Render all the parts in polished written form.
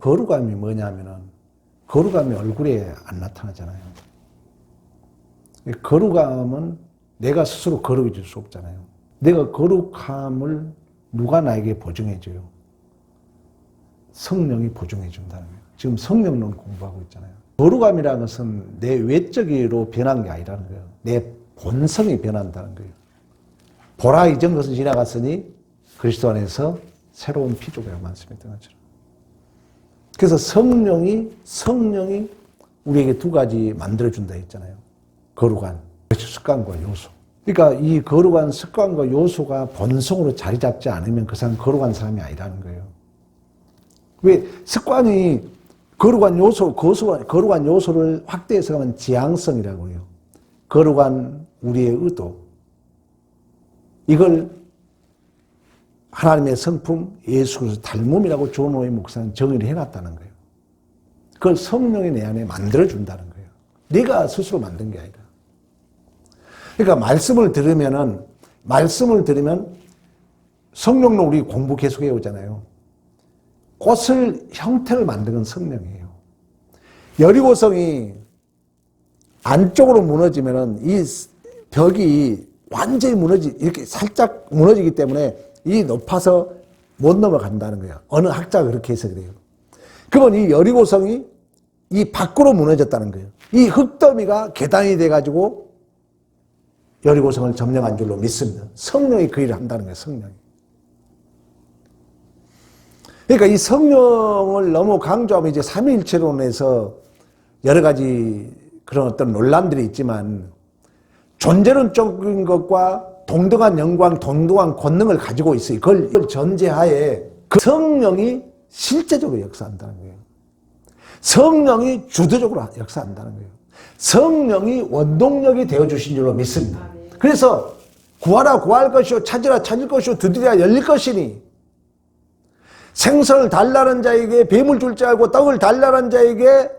거룩함이 뭐냐면은 거룩함이 얼굴에 안 나타나잖아요. 거룩함은 내가 스스로 거룩해질 수 없잖아요. 내가 거룩함을 누가 나에게 보증해줘요? 성령이 보증해준다는 거예요. 지금 성령론 공부하고 있잖아요. 거룩함이라는 것은 내 외적으로 변한 게 아니라는 거예요. 내 본성이 변한다는 거예요. 보라 이전 것은 지나갔으니 그리스도 안에서 새로운 피조가 많습니다. 그래서 성령이 우리에게 두 가지 만들어준다 했잖아요. 거룩한 습관과 요소. 그러니까 이 거룩한 습관과 요소가 본성으로 자리 잡지 않으면 그 사람 거룩한 사람이 아니라는 거예요. 왜 습관이 거룩한 요소를 확대해서 가면 지향성이라고 해요. 거룩한 우리의 의도. 이걸 하나님의 성품 예수 그리스도 닮음이라고 존 오웨이 목사는 정의를 해놨다는 거예요. 그걸 성령이 내 안에 만들어준다는 거예요. 네가 스스로 만든 게 아니라. 그러니까 말씀을 들으면 성령로 우리 공부 계속 해오잖아요. 꽃을 형태를 만든 건 성령이에요. 여리고성이 안쪽으로 무너지면은 이 벽이 완전히 이렇게 살짝 무너지기 때문에 이 높아서 못 넘어간다는 거예요. 어느 학자가 그렇게 해서 그래요. 그러면 이 여리고성이 이 밖으로 무너졌다는 거예요. 이 흙더미가 계단이 돼가지고 여리고성을 점령한 줄로 믿습니다. 성령이 그 일을 한다는 거예요. 성령이. 그러니까 이 성령을 너무 강조하면 이제 삼위일체론에서 여러 가지 그런 어떤 논란들이 있지만 존재론적인 것과 동등한 영광, 동등한 권능을 가지고 있어요. 그걸 전제하에 그 성령이 실제적으로 역사한다는 거예요. 성령이 주도적으로 역사한다는 거예요. 성령이 원동력이 되어주신 줄로 믿습니다. 그래서 구하라 구할 것이요 찾으라 찾을 것이요 두드리라 열릴 것이니 생선을 달라는 자에게 뱀을 줄 자 알고 떡을 달라는 자에게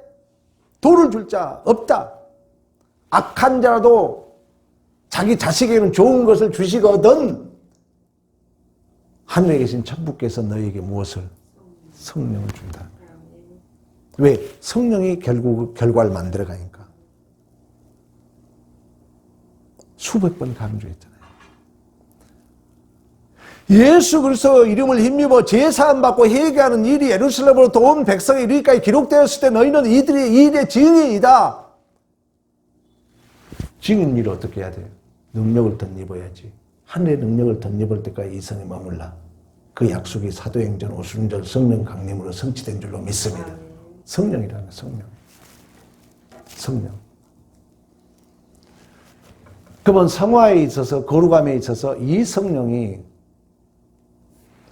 돌을 줄 자 없다. 악한 자라도 자기 자식에게는 좋은 것을 주시거든 하늘에 계신 천부께서 너희에게 무엇을? 성령을 준다. 왜? 성령이 결국 결과를 만들어가니까. 수백 번 강조했잖아요. 예수 그리스도 이름을 힘입어 제사함 받고 회개하는 일이 예루살렘으로부터 온 백성의 이르기까지 기록되었을 때 너희는 이 일의 증인이다. 증인 일을 어떻게 해야 돼요? 능력을 덧입어야지. 하늘의 능력을 덧입을 때까지 이 성에 머물라. 그 약속이 사도행전 오순절 성령 강림으로 성취된 줄로 믿습니다. 성령이라는 성령. 그러면 성화에 있어서 거룩함에 있어서 이 성령이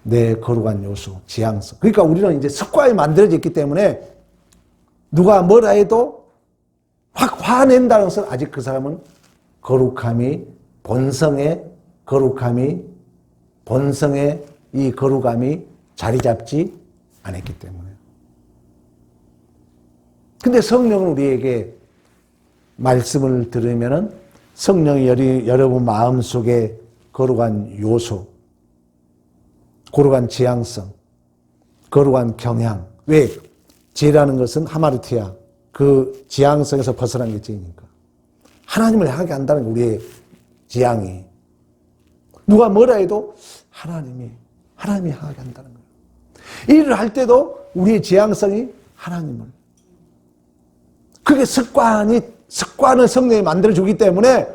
내 거룩한 요소, 지향성. 그러니까 우리는 이제 습관이 만들어졌기 때문에 누가 뭐라 해도 확 화낸다는 것은 아직 그 사람은 본성의 이 거룩함이 자리 잡지 않았기 때문에. 근데 성령은 우리에게 말씀을 들으면은 성령이 여러분 마음속에 거룩한 요소, 거룩한 지향성, 거룩한 경향. 왜? 지혜라는 것은 하마르티아, 그 지향성에서 벗어난 게 지혜니까. 하나님을 향하게 한다는 게 우리의 지향이. 누가 뭐라 해도 하나님이 향하게 한다는 거예요. 일을 할 때도 우리의 지향성이 하나님을. 그게 습관을 성령이 만들어주기 때문에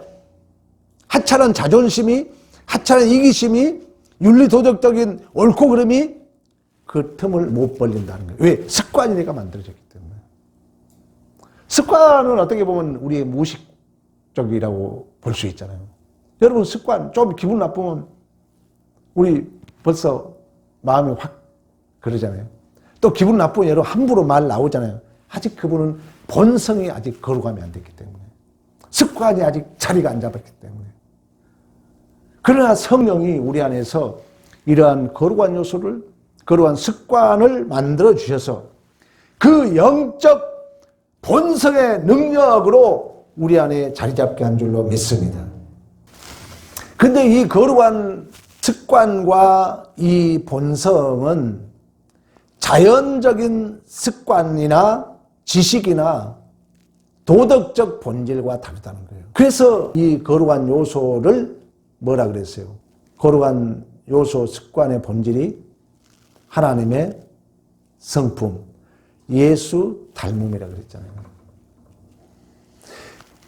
하찮은 자존심이, 하찮은 이기심이, 윤리도덕적인 옳고 그름이 그 틈을 못 벌린다는 거예요. 왜? 습관이 내가 만들어졌기 때문에. 습관은 어떻게 보면 우리의 무의식적이라고 볼 수 있잖아요. 여러분 습관, 좀 기분 나쁘면 우리 벌써 마음이 확 그러잖아요. 또 기분 나쁘면 여러분 함부로 말 나오잖아요. 아직 그분은 본성이 아직 거룩함이 안 됐기 때문에. 습관이 아직 자리가 안 잡았기 때문에. 그러나 성령이 우리 안에서 이러한 거룩한 요소를, 거룩한 습관을 만들어 주셔서 그 영적 본성의 능력으로 우리 안에 자리 잡게 한 줄로 믿습니다. 근데 이 거룩한 습관과 이 본성은 자연적인 습관이나 지식이나 도덕적 본질과 다르다는 거예요. 그래서 이 거룩한 요소를 뭐라 그랬어요? 거룩한 요소 습관의 본질이 하나님의 성품, 예수 닮음이라고 그랬잖아요.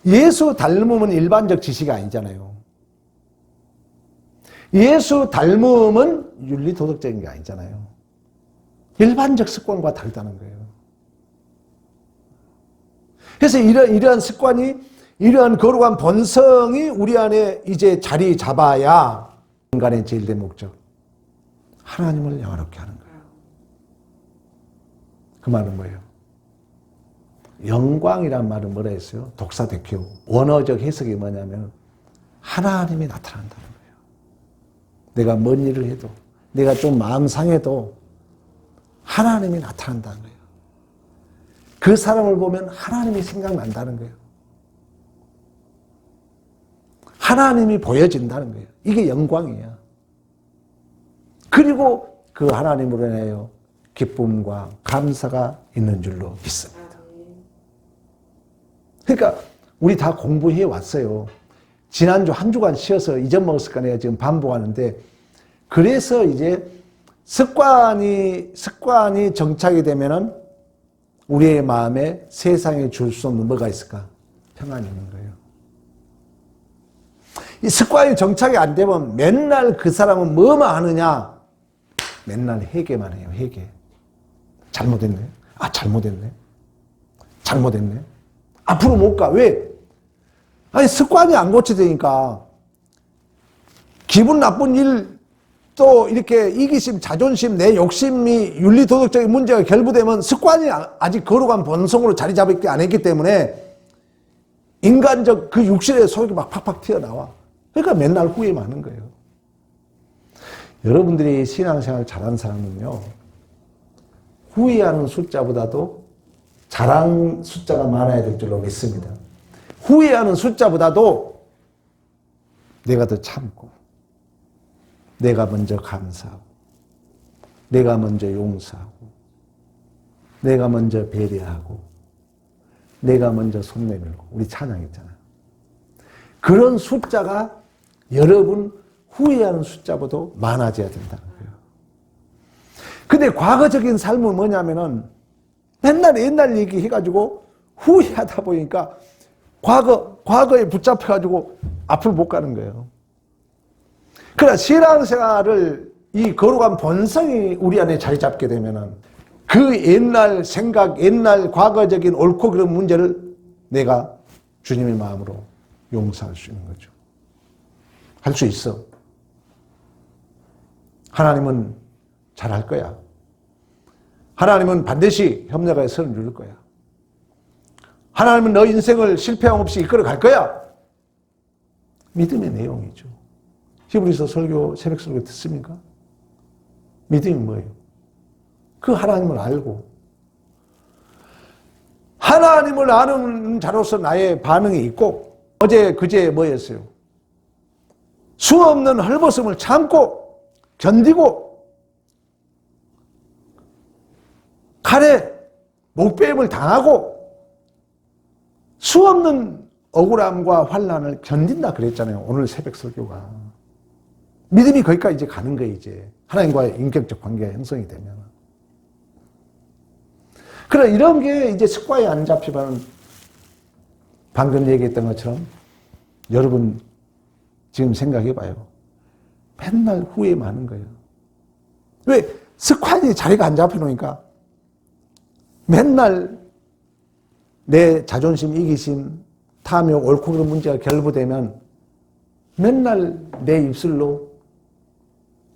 예수 닮음은 일반적 지식이 아니잖아요. 예수 닮음은 윤리도덕적인 게 아니잖아요. 일반적 습관과 다르다는 거예요. 그래서 이러한 습관이, 이러한 거룩한 본성이 우리 안에 이제 자리 잡아야 인간의 제일된 목적, 하나님을 영화롭게 하는 거예요. 그 말은 뭐예요? 영광이란 말은 뭐라 했어요? 독사대교. 원어적 해석이 뭐냐면 하나님이 나타난다는 거예요. 내가 뭔 일을 해도, 내가 좀 마음 상해도 하나님이 나타난다는 거예요. 그 사람을 보면 하나님이 생각난다는 거예요. 하나님이 보여진다는 거예요. 이게 영광이에요. 그리고 그 하나님으로 인하여 기쁨과 감사가 있는 줄로 믿습니다. 그러니까 우리 다 공부해 왔어요. 지난주 한 주간 쉬어서 잊어먹었을까 내가 지금 반복하는데, 그래서 이제 습관이 정착이 되면은 우리의 마음에 세상에 줄 수 없는 뭐가 있을까? 평안이 있는 거예요. 이 습관이 정착이 안 되면 맨날 그 사람은 뭐만 하느냐? 맨날 회개만 해요. 회개. 잘못했네. 아, 잘못했네. 잘못했네. 앞으로 못 가. 왜? 아니, 습관이 안 고쳐지니까 기분 나쁜 일, 또 이렇게 이기심, 자존심, 내 욕심이 윤리도덕적인 문제가 결부되면 습관이 아직 거룩한 본성으로 자리 잡기 안 했기 때문에 인간적 그 육신의 소욕이 막 팍팍 튀어나와. 그러니까 맨날 후회하는 거예요. 여러분들이 신앙생활 잘하는 사람은요, 후회하는 숫자보다도 자랑 숫자가 많아야 될 줄로 믿습니다. 후회하는 숫자보다도 내가 더 참고, 내가 먼저 감사하고, 내가 먼저 용서하고, 내가 먼저 배려하고, 내가 먼저 손 내밀고, 우리 찬양 있잖아요. 그런 숫자가 여러분 후회하는 숫자보다 많아져야 된다는 거예요. 근데 과거적인 삶은 뭐냐면은 맨날 옛날 얘기 해가지고 후회하다 보니까 과거에 붙잡혀가지고 앞을 못 가는 거예요. 그러나 신앙생활을 이 거룩한 본성이 우리 안에 자리 잡게 되면은 그 옛날 생각, 옛날 과거적인 옳고 그른 문제를 내가 주님의 마음으로 용서할 수 있는 거죠. 할 수 있어. 하나님은 잘할 거야. 하나님은 반드시 협력하여 선을 누릴 거야. 하나님은 너 인생을 실패함 없이 이끌어 갈 거야. 믿음의 내용이죠. 히브리서 설교, 새벽 설교 듣습니까? 믿음이 뭐예요? 그 하나님을 알고, 하나님을 아는 자로서 나의 반응이 있고, 어제 그제 뭐였어요? 수없는 헐벗음을 참고 견디고 칼에 목배임을 당하고 수없는 억울함과 환난을 견딘다 그랬잖아요. 오늘 새벽 설교가. 믿음이 거기까지 이제 가는 거예요. 이제 하나님과의 인격적 관계가 형성이 되면. 그래, 이런 게 이제 습관이 안 잡히면 방금 얘기했던 것처럼 여러분 지금 생각해봐요. 맨날 후회 많은 거예요. 왜? 습관이 자리가 안 잡혀놓으니까 맨날 내 자존심, 이기심, 탐욕, 옳고 그른 문제가 결부되면 맨날 내 입술로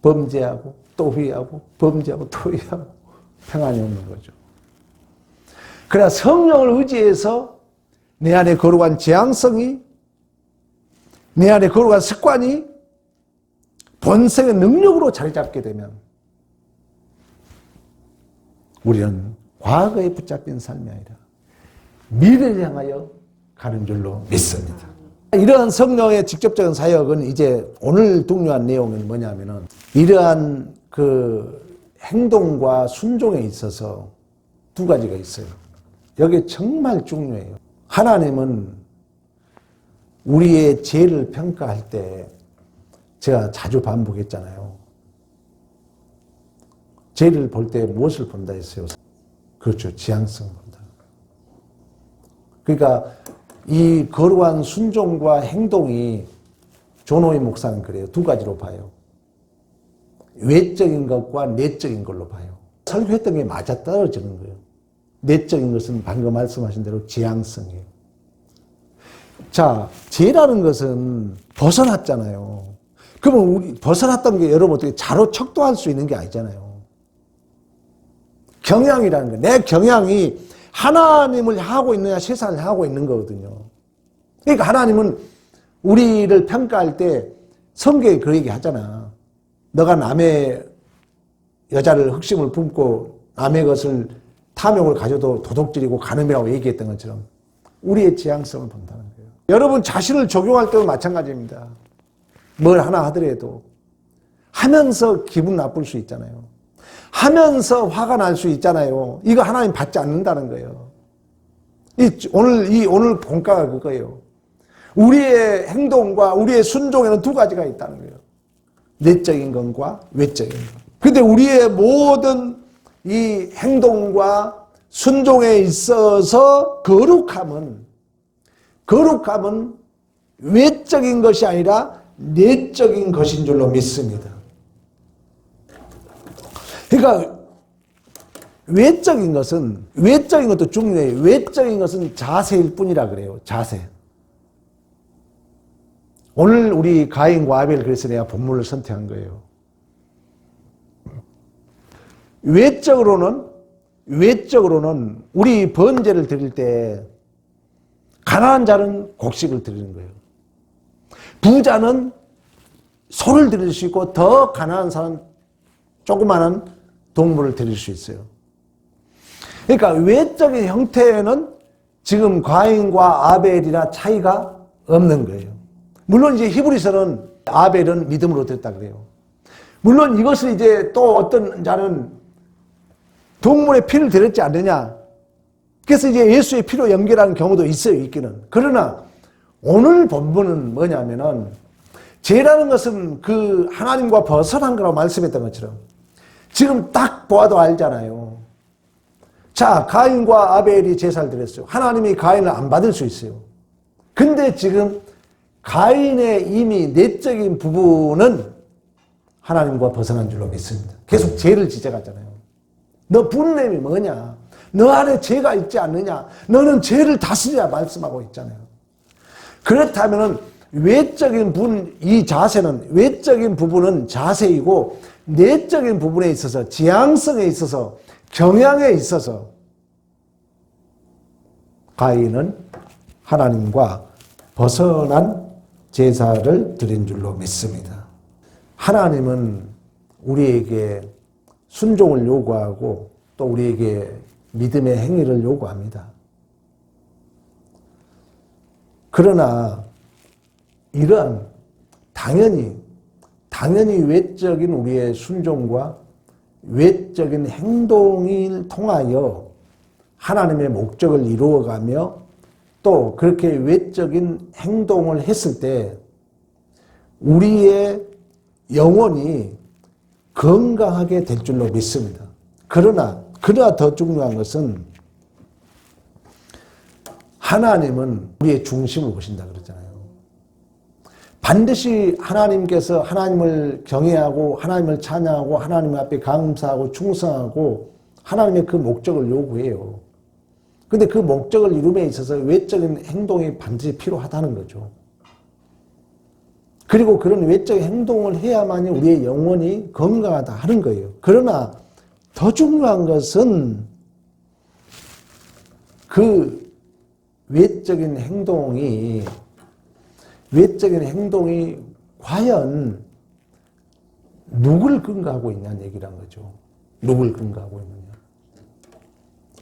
범죄하고 또 후회하고 범죄하고 또 후회하고 평안이 없는 거죠. 그러나 성령을 의지해서 내 안에 거룩한 재앙성이, 내 안에 거룩한 습관이 본성의 능력으로 자리 잡게 되면 우리는 과거에 붙잡힌 삶이 아니라 미래를 향하여 가는 줄로 믿습니다. 이러한 성령의 직접적인 사역은 이제 오늘 독려한 내용은 뭐냐면은 이러한 그 행동과 순종에 있어서 두 가지가 있어요. 여기 정말 중요해요. 하나님은 우리의 죄를 평가할 때 제가 자주 반복했잖아요. 죄를 볼 때 무엇을 본다 했어요? 그렇죠. 지향성을 본다. 그러니까 이 거룩한 순종과 행동이 존호의 목사는 그래요. 두 가지로 봐요. 외적인 것과 내적인 걸로 봐요. 설교했던 게 맞아떨어지는 거예요. 내적인 것은 방금 말씀하신 대로 지향성이에요. 자, 죄라는 것은 벗어났잖아요. 그러면 우리 벗어났던 게 여러분 어떻게 자로 척도할 수 있는 게 아니잖아요. 경향이라는 거. 내 경향이 하나님을 향하고 있느냐 세상을 향하고 있는 거거든요. 그러니까 하나님은 우리를 평가할 때 성경에 그 얘기 하잖아. 너가 남의 여자를 흑심을 품고 남의 것을 탐욕을 가져도 도둑질이고 간음이라고 얘기했던 것처럼 우리의 지향성을 본다는 거예요. 여러분 자신을 적용할 때도 마찬가지입니다. 뭘 하나 하더라도 하면서 기분 나쁠 수 있잖아요. 하면서 화가 날 수 있잖아요. 이거 하나님 받지 않는다는 거예요. 오늘 본가가 그거예요. 우리의 행동과 우리의 순종에는 두 가지가 있다는 거예요. 내적인 것과 외적인 것. 근데 우리의 모든 이 행동과 순종에 있어서 거룩함은 외적인 것이 아니라 내적인 것인 줄로 믿습니다. 그러니까 외적인 것도 중요해요. 외적인 것은 자세일 뿐이라 그래요. 자세. 오늘 우리 가인과 아벨 그래서 내가 본문을 선택한 거예요. 외적으로는 우리 번제를 드릴 때 가난한 자는 곡식을 드리는 거예요. 부자는 소를 드릴 수 있고 더 가난한 사람은 조그마한 동물을 드릴 수 있어요. 그러니까 외적인 형태에는 지금 가인과 아벨이나 차이가 없는 거예요. 물론 이제 히브리서는 아벨은 믿음으로 드렸다 그래요. 물론 이것을 이제 또 어떤 자는 동물의 피를 드렸지 않느냐. 그래서 이제 예수의 피로 연결하는 경우도 있어요, 있기는. 그러나 오늘 본문은 뭐냐면은 죄라는 것은 그 하나님과 벗어난 거라고 말씀했던 것처럼 지금 딱 보아도 알잖아요. 자, 가인과 아벨이 제사를 드렸어요. 하나님이 가인을 안 받을 수 있어요. 근데 지금 가인의 이미 내적인 부분은 하나님과 벗어난 줄로 믿습니다. 계속 죄를 지적하잖아요. 너 분냄이 뭐냐? 너 안에 죄가 있지 않느냐? 너는 죄를 다스리라 말씀하고 있잖아요. 그렇다면 외적인 이 자세는 외적인 부분은 자세이고 내적인 부분에 있어서 지향성에 있어서 경향에 있어서 가인은 하나님과 벗어난 제사를 드린 줄로 믿습니다. 하나님은 우리에게 순종을 요구하고 또 우리에게 믿음의 행위를 요구합니다. 그러나 이러한 당연히 외적인 우리의 순종과 외적인 행동을 통하여 하나님의 목적을 이루어가며 또 그렇게 외적인 행동을 했을 때 우리의 영혼이 건강하게 될 줄로 믿습니다. 그러나 더 중요한 것은 하나님은 우리의 중심을 보신다 그러잖아요. 반드시 하나님께서 하나님을 경외하고 하나님을 찬양하고 하나님 앞에 감사하고 충성하고 하나님의 그 목적을 요구해요. 근데 그 목적을 이룸에 있어서 외적인 행동이 반드시 필요하다는 거죠. 그리고 그런 외적인 행동을 해야만이 우리의 영혼이 건강하다 하는 거예요. 그러나 더 중요한 것은 그 외적인 행동이 과연 누구를 근거하고 있냐는 얘기란 거죠. 누구를 근거하고 있느냐.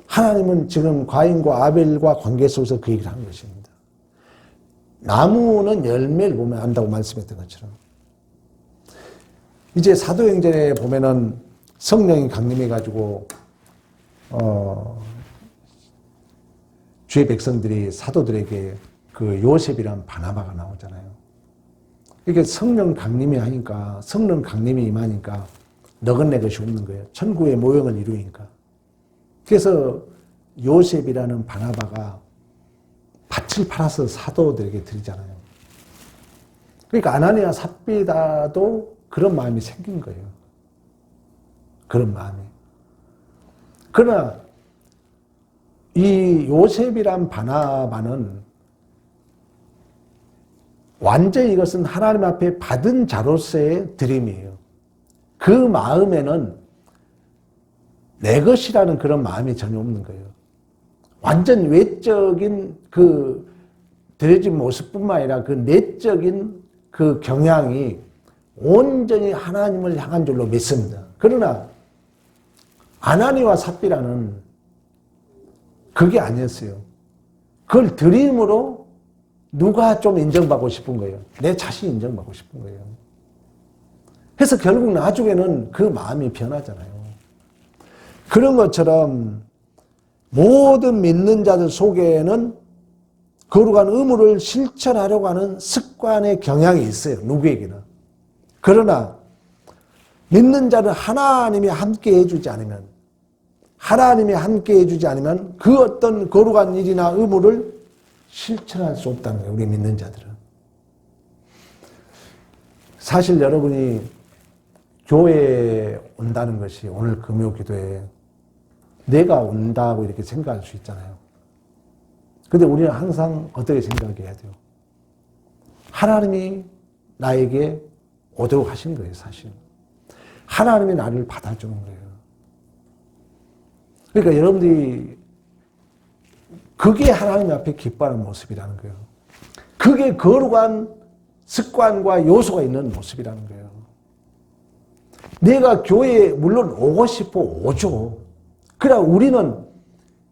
하나님은 지금 가인과 아벨과 관계 속에서 그 얘기를 한 것입니다. 나무는 열매를 보면 안다고 말씀했던 것처럼 이제 사도행전에 보면은 성령이 강림해가지고 주의 백성들이 사도들에게 그 요셉이란 바나바가 나오잖아요. 이게 성령 강림이 하니까, 성령 강림이 임하니까 너건 것이 없는 거예요. 천국의 모형을 이루니까. 그래서 요셉이라는 바나바가 밭을 팔아서 사도들에게 드리잖아요. 그러니까 아나니아 삽비다도 그런 마음이 생긴 거예요. 그런 마음이. 그러나 이 요셉이란 바나바는 완전히 이것은 하나님 앞에 받은 자로서의 드림이에요. 그 마음에는 내 것이라는 그런 마음이 전혀 없는 거예요. 완전 외적인 그 드려진 모습뿐만 아니라 그 내적인 그 경향이 온전히 하나님을 향한 줄로 믿습니다. 그러나 아나니와 삽비라는 그게 아니었어요. 그걸 드림으로 누가 좀 인정받고 싶은 거예요. 내 자신이 인정받고 싶은 거예요. 그래서 결국 나중에는 그 마음이 변하잖아요. 그런 것처럼 모든 믿는 자들 속에는 거룩한 의무를 실천하려고 하는 습관의 경향이 있어요. 누구에게나. 그러나 믿는 자는 하나님이 함께 해주지 않으면, 하나님이 함께 해주지 않으면 그 어떤 거룩한 일이나 의무를 실천할 수 없다는 거예요. 우리 믿는 자들은. 사실 여러분이 교회에 온다는 것이 오늘 금요 기도에 내가 온다고 이렇게 생각할 수 있잖아요. 근데 우리는 항상 어떻게 생각해야 돼요? 하나님이 나에게 오도록 하신 거예요, 사실. 하나님이 나를 받아주는 거예요. 그러니까 여러분들이 그게 하나님 앞에 기뻐하는 모습이라는 거예요. 그게 거룩한 습관과 요소가 있는 모습이라는 거예요. 내가 교회에 물론 오고 싶어 오죠. 그러나 우리는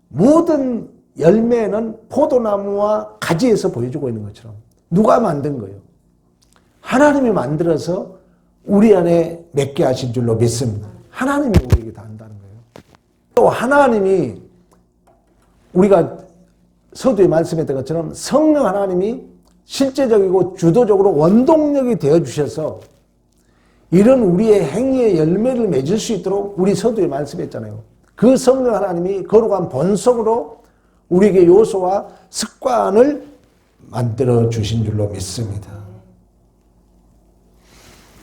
모든 열매는 포도나무와 가지에서 보여주고 있는 것처럼 누가 만든 거예요? 하나님이 만들어서 우리 안에 맺게 하신 줄로 믿습니다. 하나님이 우리에게 다 한다는 거예요. 또 하나님이 우리가 서두에 말씀했던 것처럼 성령 하나님이 실제적이고 주도적으로 원동력이 되어주셔서 이런 우리의 행위의 열매를 맺을 수 있도록 우리 서두에 말씀했잖아요. 그 성령 하나님이 거룩한 본성으로 우리에게 요소와 습관을 만들어 주신 줄로 믿습니다.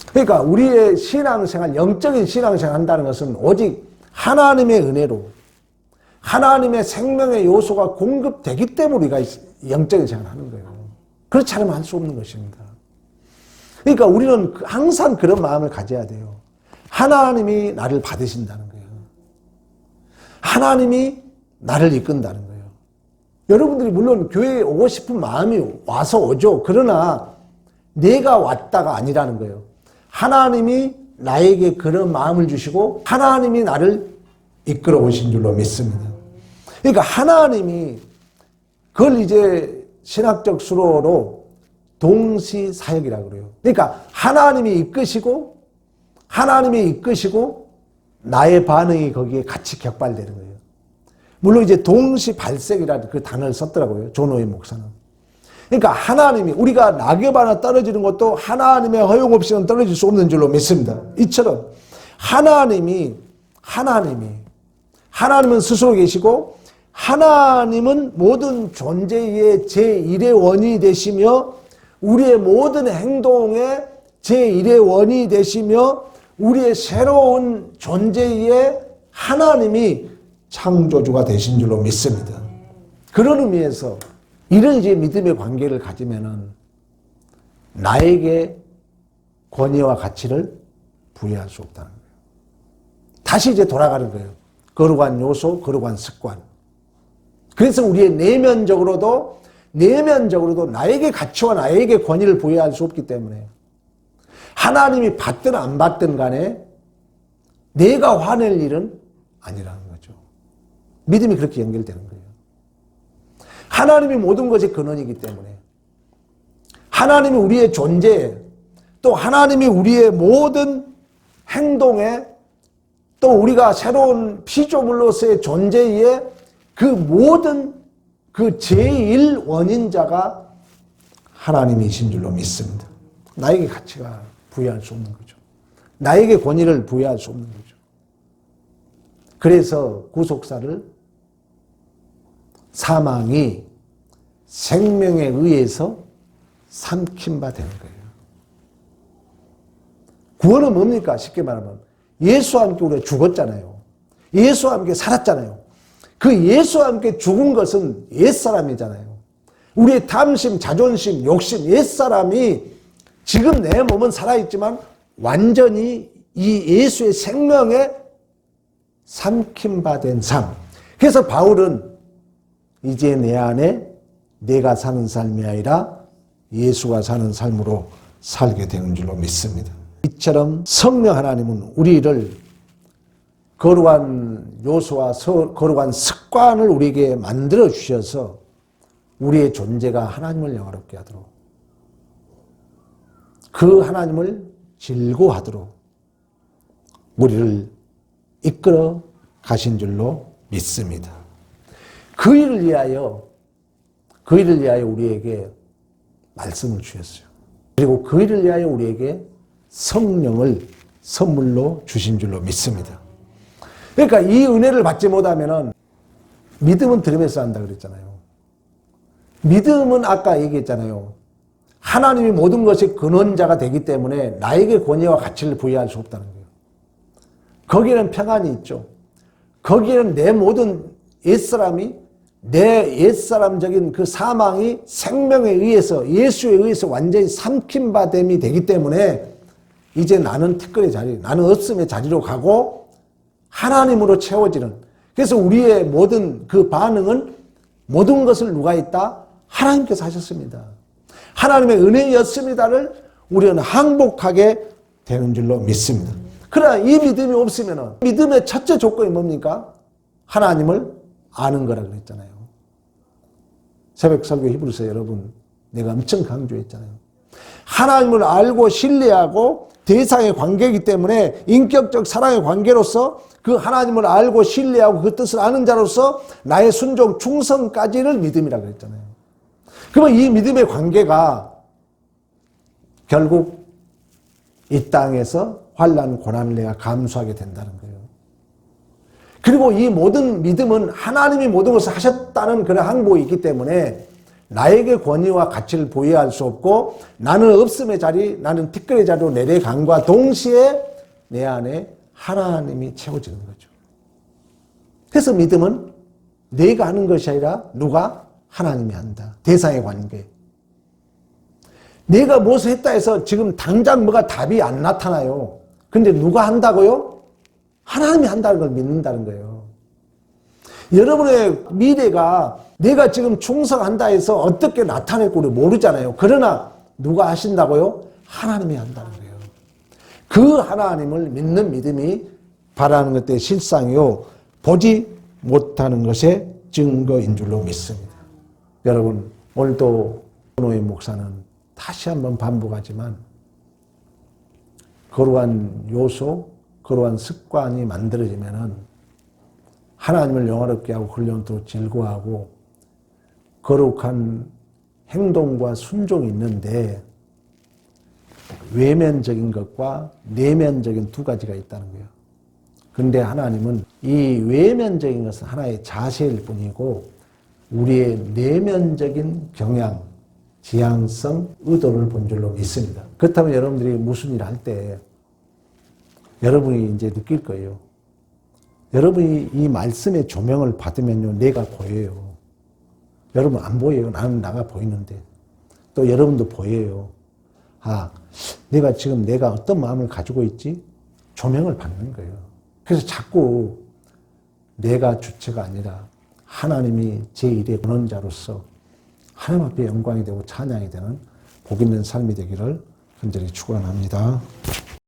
그러니까 우리의 신앙생활, 영적인 신앙생활 한다는 것은 오직 하나님의 은혜로 하나님의 생명의 요소가 공급되기 때문에 우리가 영적인 생활을 하는 거예요. 그렇지 않으면 할 수 없는 것입니다. 그러니까 우리는 항상 그런 마음을 가져야 돼요. 하나님이 나를 받으신다는 거예요. 하나님이 나를 이끈다는 거예요. 여러분들이 물론 교회에 오고 싶은 마음이 와서 오죠. 그러나 내가 왔다가 아니라는 거예요. 하나님이 나에게 그런 마음을 주시고 하나님이 나를 이끌어 오신 줄로 믿습니다. 그러니까 하나님이 그걸 이제 신학적 수로로 동시사역이라고 그래요. 그러니까 하나님이 이끄시고 나의 반응이 거기에 같이 격발되는 거예요. 물론 이제 동시발색이라는 그 단어를 썼더라고요. 존오의 목사는. 그러니까 하나님이 우리가 낙엽 하나 떨어지는 것도 하나님의 허용 없이는 떨어질 수 없는 줄로 믿습니다. 이처럼 하나님은 스스로 계시고 하나님은 모든 존재의 제1의 원인이 되시며 우리의 모든 행동의 제1의 원인이 되시며 우리의 새로운 존재의 하나님이 창조주가 되신 줄로 믿습니다. 그런 의미에서 이런 이제 믿음의 관계를 가지면은 나에게 권위와 가치를 부여할 수 없다는 거예요. 다시 이제 돌아가는 거예요. 거룩한 요소, 거룩한 습관. 그래서 우리의 내면적으로도 나에게 가치와 나에게 권위를 부여할 수 없기 때문에 하나님이 받든 안 받든 간에 내가 화낼 일은 아니라는 거죠. 믿음이 그렇게 연결되는 거예요. 하나님이 모든 것의 근원이기 때문에 하나님이 우리의 존재 또 하나님이 우리의 모든 행동에 또 우리가 새로운 피조물로서의 존재에 그 모든 그 제일 원인자가 하나님이신 줄로 믿습니다. 나에게 가치가 부여할 수 없는 거죠. 나에게 권위를 부여할 수 없는 거죠. 그래서 구속사를 사망이 생명에 의해서 삼킴바 되는 거예요. 구원은 뭡니까? 쉽게 말하면 예수와 함께 우리가 죽었잖아요. 예수와 함께 살았잖아요. 그 예수와 함께 죽은 것은 옛사람이잖아요. 우리의 탐심, 자존심, 욕심, 옛사람이 지금 내 몸은 살아있지만 완전히 이 예수의 생명에 삼킴받은 삶. 그래서 바울은 이제 내 안에 내가 사는 삶이 아니라 예수가 사는 삶으로 살게 되는 줄로 믿습니다. 이처럼 성령 하나님은 우리를 거룩한 요소와 거룩한 습관을 우리에게 만들어 주셔서 우리의 존재가 하나님을 영화롭게 하도록, 그 하나님을 즐거워하도록 우리를 이끌어 가신 줄로 믿습니다. 그 일을 위하여 우리에게 말씀을 주셨어요. 그리고 그 일을 위하여 우리에게 성령을 선물로 주신 줄로 믿습니다. 그러니까 이 은혜를 받지 못하면은 믿음은 들으면서 한다 그랬잖아요. 믿음은 아까 얘기했잖아요. 하나님이 모든 것의 근원자가 되기 때문에 나에게 권위와 가치를 부여할 수 없다는 거예요. 거기에는 평안이 있죠. 거기에는 내 모든 옛사람이, 내 옛사람적인 그 사망이 생명에 의해서, 예수에 의해서 완전히 삼킴받음이 되기 때문에 이제 나는 특권의 자리, 나는 없음의 자리로 가고 하나님으로 채워지는, 그래서 우리의 모든 그 반응은 모든 것을 누가 했다? 하나님께서 하셨습니다. 하나님의 은혜였습니다를 우리는 항복하게 되는 줄로 믿습니다. 그러나 이 믿음이 없으면 믿음의 첫째 조건이 뭡니까? 하나님을 아는 거라 그랬잖아요. 새벽 설교 히브리서 여러분 내가 엄청 강조했잖아요. 하나님을 알고 신뢰하고 대상의 관계이기 때문에 인격적 사랑의 관계로서 그 하나님을 알고 신뢰하고 그 뜻을 아는 자로서 나의 순종 충성까지를 믿음이라고 했잖아요. 그러면 이 믿음의 관계가 결국 이 땅에서 환난 고난을 내가 감수하게 된다는 거예요. 그리고 이 모든 믿음은 하나님이 모든 것을 하셨다는 그런 항복이 있기 때문에 나에게 권위와 가치를 부여할 수 없고 나는 없음의 자리, 나는 특권의 자리로 내려간과 동시에 내 안에 하나님이 채워지는 거죠. 그래서 믿음은 내가 하는 것이 아니라 누가? 하나님이 한다. 대상의 관계. 내가 무엇을 했다 해서 지금 당장 뭐가 답이 안 나타나요. 근데 누가 한다고요? 하나님이 한다는 걸 믿는다는 거예요. 여러분의 미래가 내가 지금 충성한다 해서 어떻게 나타날지 우리 모르잖아요. 그러나 누가 하신다고요? 하나님이 한다는 거예요. 그 하나님을 믿는 믿음이 바라는 것의 실상이요 보지 못하는 것의 증거인 줄로 믿습니다. 여러분 오늘도 노예 목사는 다시 한번 반복하지만 거룩한 요소, 거룩한 습관이 만들어지면은 하나님을 영화롭게 하고 훈련도 즐거워하고 거룩한 행동과 순종이 있는데 외면적인 것과 내면적인 두 가지가 있다는 거예요. 그런데 하나님은 이 외면적인 것은 하나의 자세일 뿐이고 우리의 내면적인 경향, 지향성, 의도를 본 줄로 믿습니다. 그렇다면 여러분들이 무슨 일을 할 때 여러분이 이제 느낄 거예요. 여러분이 이 말씀의 조명을 받으면요, 내가 보여요. 여러분 안 보여요. 나는 나가 보이는데. 또 여러분도 보여요. 아, 내가 어떤 마음을 가지고 있지? 조명을 받는 거예요. 그래서 자꾸 내가 주체가 아니라 하나님이 제 일의 근원자로서 하나님 앞에 영광이 되고 찬양이 되는 복 있는 삶이 되기를 간절히 축원합니다.